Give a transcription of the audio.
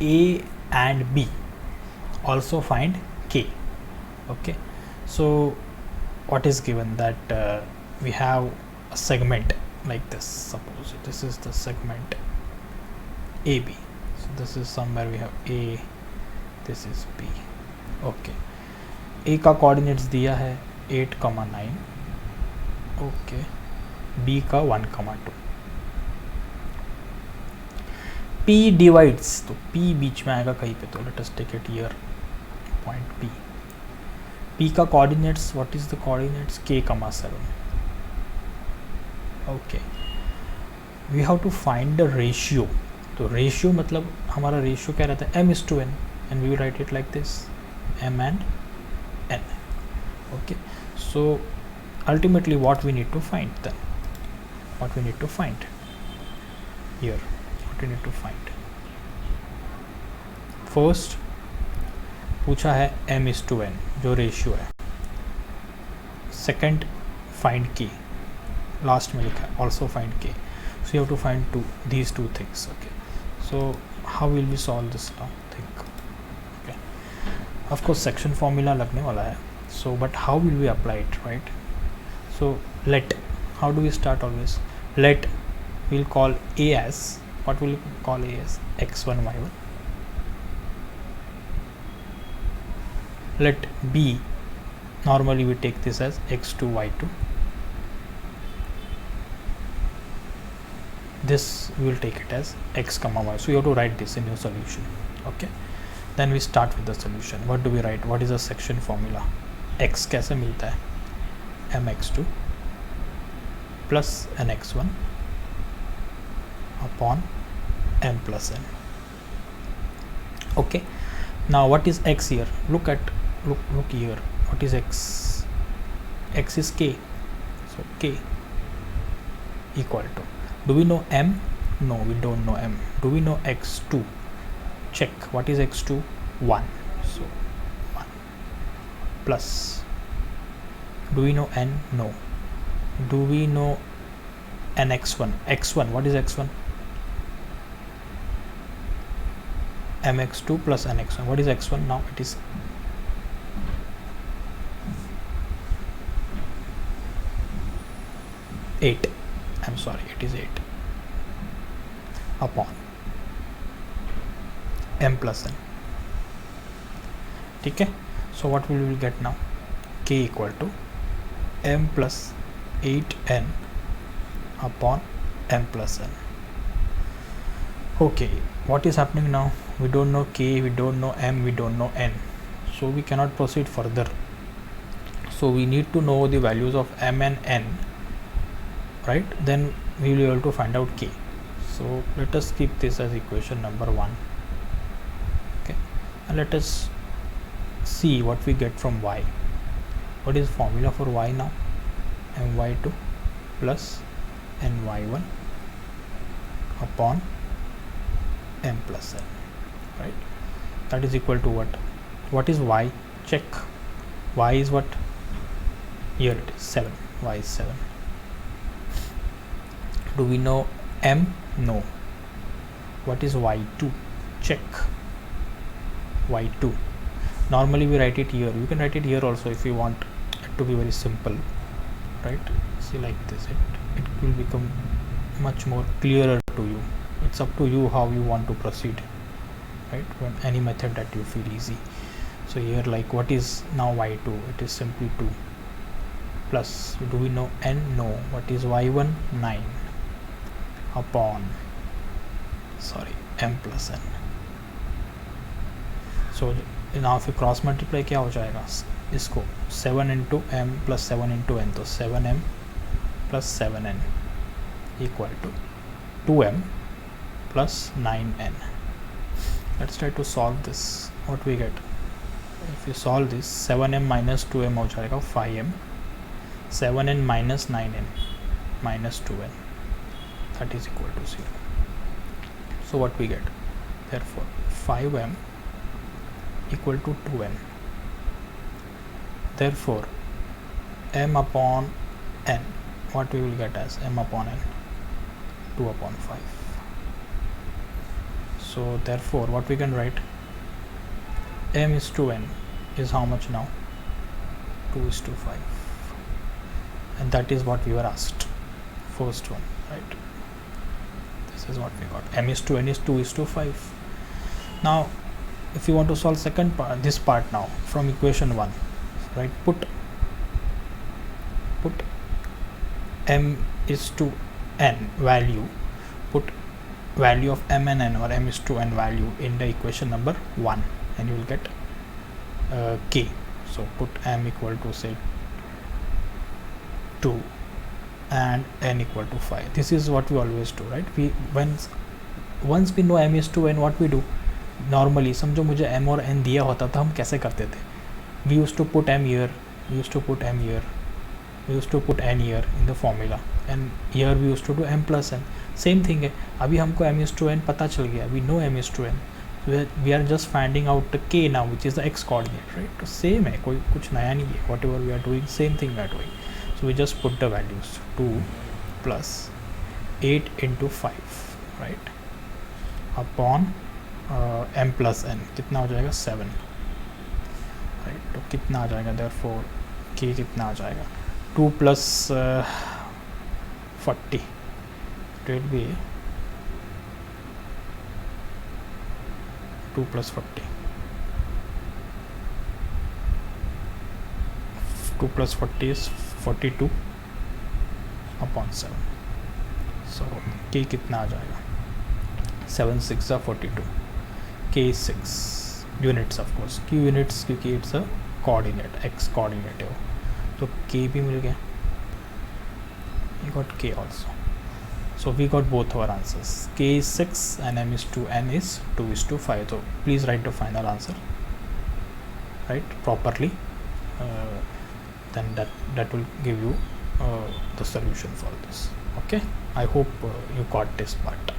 A and B, also find K. Okay, so what is given that we have a segment like this. Suppose this is the segment AB. So this is somewhere we have A, this is B. Okay, A का coordinates दिया है 8,9. Okay, B का 1,2. P divides, तो P बीच में आएगा कहीं पे, तो let us take it here, point P. P का coordinates, what is the coordinates? K,7. Okay, we have to find the ratio. तो ratio मतलब हमारा ratio क्या रहता है? m:n, and we will write it like this, m and n. Okay, so ultimately what we need to find then? What we need to find here? What we need to find? First पूछा है m:n जो ratio है. Second find k. Last में लिखा है also find k. So you have to find these two things. Okay, so how will we solve this now? Think. Okay, of course section formula लगने वाला है. So but how will we apply it, right? So let, how do we start always? Let, we'll call A as, what will we call A as? x1 y1. Let B, normally we take this as x2 y2. This we will take it as x comma y. So you have to write this in your solution. Okay, then we start with the solution. What do we write? What is the section formula? X कैसे मिलता है? mx2 plus nx1 upon m plus n. Okay, now what is x here? Look here, what is x? X is k, so k equal to, do we know m? No, we don't know m. Do we know x2? Check, what is x2? 1, so 1 plus, do we know n? No. Do we know nx1? X1, what is x1? mx2 plus nx1. What is x1 now? It is eight. I'm sorry, it is 8 upon m plus n. ठीक है, so what we will get now? K equal to m plus 8n upon m plus n. Okay, what is happening now? We don't know k, we don't know m, we don't know n, so we cannot proceed further. So we need to know the values of m and n, right? Then we will be able to find out k. So let us keep this as equation number 1. Okay, and let us see what we get from y. What is formula for y now? my2 plus ny1 upon m plus n, right? That is equal to what? What is y? Check. Y is what? Here it is 7. Y is 7. Do we know m? No. What is y2? Check. y2, normally we write it here. You can write it here also if you want it to be very simple, right? See, like this, it will become much more clearer to you. It's up to you how you want to proceed, right? When any method that you feel easy. So here, like, what is now y2? It is simply 2 plus, do we know n? No. What is y1? 9 upon, sorry, m plus n. So now if you cross multiply क्या हो जाएगा इसको? 7 into m plus 7 into n, तो 7m plus 7n equal to 2m plus 9n. Let's try to solve this. What we get? If you solve this, 7m minus 2m हो जाएगा 5m, 7n minus 9n minus 2n, that is equal to 0. So what we get? Therefore 5m equal to 2n. Therefore m upon n, what we will get as m upon n? 2 upon 5. So therefore what we can write, m is to n is how much now, 2:5, and that is what we were asked, first one, right? This is what we got. M is to n is 2:5. Now if you want to solve second part, this part now from equation 1, right, put m is to n value, put value of m and n, or m is to n value in the equation number 1, and you will get k. So put m equal to say 2 and n equal to 5. This is what we always do, right? Once we know m is to n, what we do normally, समझो मुझे m और n दिया होता तो हम कैसे करते थे? We used to put m here, we used to put m here, we used to put n here in the formula, and here we used to do m plus n. Same thing है. अभी हमको m is to n पता चल गया, we know m is to n, so we are just finding out the k now, which is the x coordinate, right? तो same है, कोई कुछ नया नहीं है. Whatever we are doing, same thing we are doing. So we just put the values 2 plus 8 into 5, right, upon m plus n. कितना हो जाएगा? 7, राइट? तो कितना आ जाएगा? therefore k कितना आ जाएगा? 2 plus 40, it will be 2 plus 40. 2 plus 40 is 42 upon 7. So k कितना आ जाएगा? 7 6 are 42. k is 6 units, of course, q units, क्योंकि it's a coordinate, x coordinate है वो, तो k भी मिल गया. You got k also. So we got both our answers. K is 6 and m is to n is 2:5. So please write the final answer, right, properly. Then that will give you the solution for this. Okay, I hope you got this part.